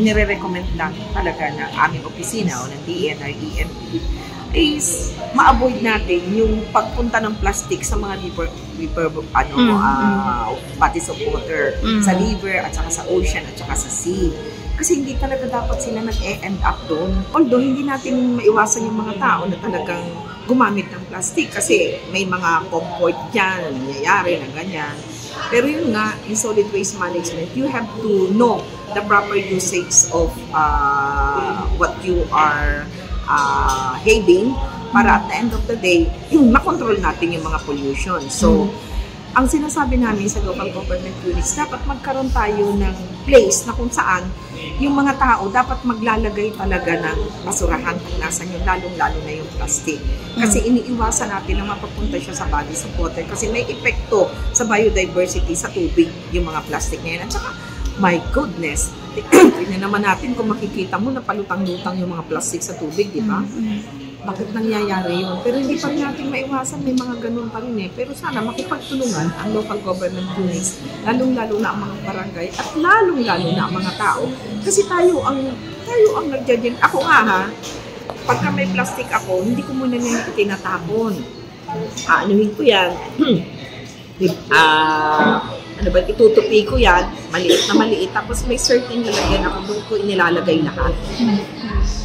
inire-recommend lang talaga ng aming opisina o ng DNR, EMP is ma-avoid natin yung pagpunta ng plastic sa mga bodies of water, sa river at saka sa ocean at saka sa sea. Kasi hindi talaga dapat sila nag-end up doon. Although hindi natin maiwasan yung mga tao na talagang gumamit ng plastic kasi may mga comfort dyan, nangyayari na ganyan. Pero yun nga, in solid waste management, you have to know the proper usage of what you are having para at the end of the day, makontrol natin yung mga pollution. So, ang sinasabi namin sa local government units, dapat magkaroon tayo ng place na kung saan yung mga tao dapat maglalagay talaga ng basurahan kung nasan yung lalong-lalo na yung plastic. Kasi iniiwasan natin na mapapunta siya sa bodies of water kasi may epekto sa biodiversity sa tubig yung mga plastic na yan. At saka, my goodness, tignan naman natin kung makikita mo na palutang-lutang yung mga plastic sa tubig, di ba? Bakit nangyayari yun? Pero hindi pa natin maiwasan, may mga ganun pa rin eh. Pero sana makipagtulungan ang local government units, lalong-lalo na ang mga barangay at lalong-lalo na ang mga tao. Kasi tayo ang nagdyan. Ako nga ha, pagka may plastic ako, hindi ko muna nila tinatapon. Anuhin ko yan. Itutupi ko yan, maliit na maliit. Tapos may certain nilagyan ako, doon ko inilalagay lahat.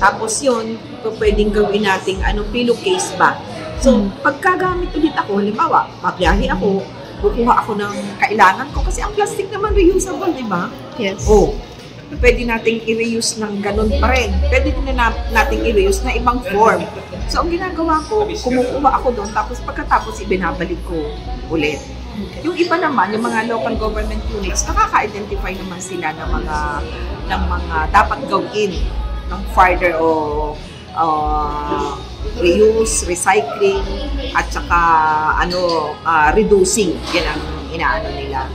Tapos yun, pwedeng gawin nating pillowcase ba. So, pagkagamit ulit ako, halimbawa, pabiyahe ako, kukuha ako ng kailangan ko. Kasi ang plastic naman reusable, di ba? Yes. Pwede nating i-reuse ng ganun pa rin. Pwede din nating i-reuse na ibang form. So, ang ginagawa ko, kumukuha ako doon, tapos pagkatapos ibinabalik ko ulit. Yung iba naman, yung mga local government units, nakaka-identify naman sila ng mga dapat gawin ng further reuse, recycling, at saka reducing. Yan ang inaano nila.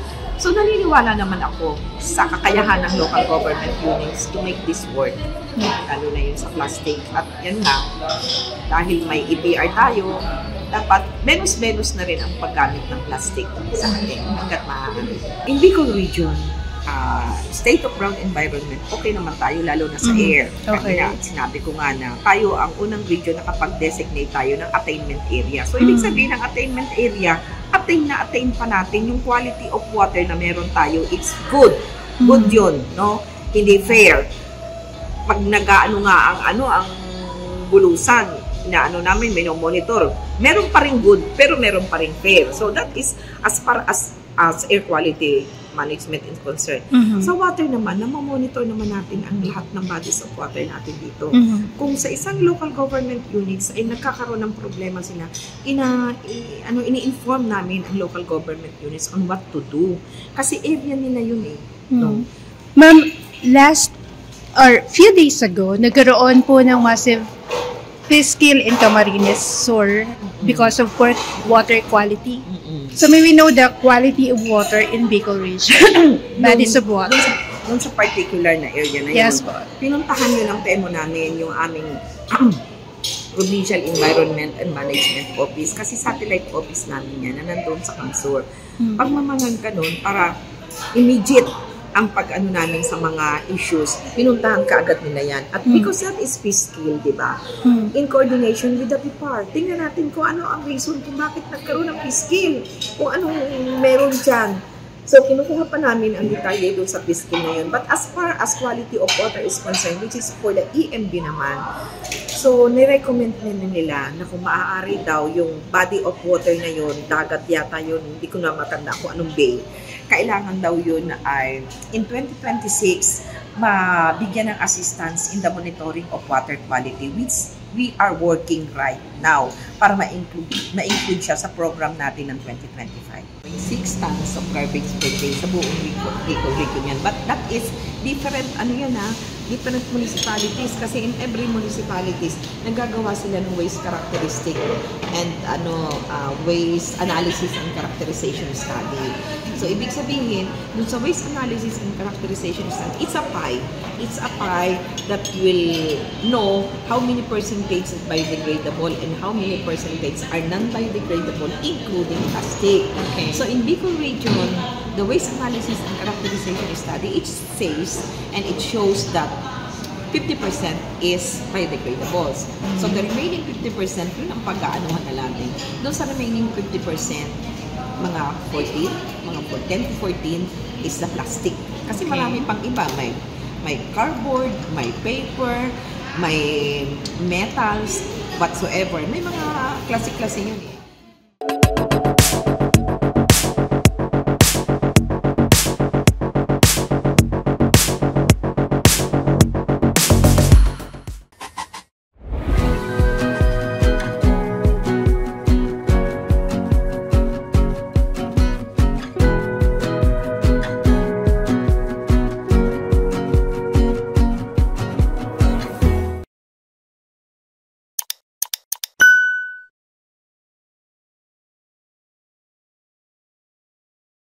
So, naniniwala naman ako sa kakayahan ng local government units to make this work. Lalo na yun sa plastic. At yan nga, dahil may EPR tayo, dapat menos-menos na rin ang paggamit ng plastic sa atin hanggat maaari. In Bicol Region, state of ground environment, okay naman tayo lalo na sa air. Okay. Kaya sinabi ko nga na tayo ang unang region na kapag-designate tayo ng attainment area. So, ibig sabihin ng attainment area, attain pa natin yung quality of water na meron tayo. It's good. Good yun, no? Hindi fair. Pag ang bulusan, namin, monitor, meron pa rin good, pero meron pa rin fair. So, that is as far as air quality management is concerned. Sa water naman, namamonitor naman natin ang lahat ng bodies of water natin dito. Kung sa isang local government units ay nagkakaroon ng problema sila, ini-inform namin ang local government units on what to do. Kasi area nila yun eh. No? Ma'am, few days ago, nagkaroon po ng massive fish kill in Camarines Sur because of poor water quality. So may we know the quality of water in Bicol Region? Bodies of water. Doon sa particular na area na yun, yes, po. Pinuntahan yun ng PEMO namin, yung aming Provincial Environment and Management Office, kasi satellite office namin yan na nandun sa Kamsur. Pagmamanan ka nun para immediate ang pag-ano namin sa mga issues, pinuntahan ka agad nila yan. At because that is fish kill, di ba? In coordination with the BIPAR, tingnan natin kung ano ang reason kung bakit nagkaroon ng fish kill, kung anong meron dyan. So, kinukuha pa namin ang detalye doon sa fish kill na yun. But as far as quality of water is concerned, which is for the EMB naman, so, nirecommend nila na kung maaari daw yung body of water na yun, dagat yata yun, hindi ko na matanda kung anong bay, kailangan daw yun ay in 2026 mabigyan ng assistance in the monitoring of water quality, which we are working right now para ma-include siya sa program natin ng 2025. 6 tons of garbage per day sa buong Bicol region yan. But that is different, different municipalities kasi in every municipalities nagagawa sila ng waste characteristic and waste analysis and characterization study. So, ibig sabihin, dun sa waste analysis and characterization study, it's a pie. It's a pie that will know how many percentage is biodegradable and how many percentage are non-biodegradable, including plastic. Okay. So, in Bicol region, the waste analysis and characterization study, it says and it shows that 50% is biodegradables. So the remaining 50%, yun ang pag-aanuhan na natin. Doon sa remaining 50%, mga 14, mga 10 to 14 is the plastic. Kasi marami pang iba. May cardboard, may paper, may metals, whatsoever. May mga klase-klase yun eh.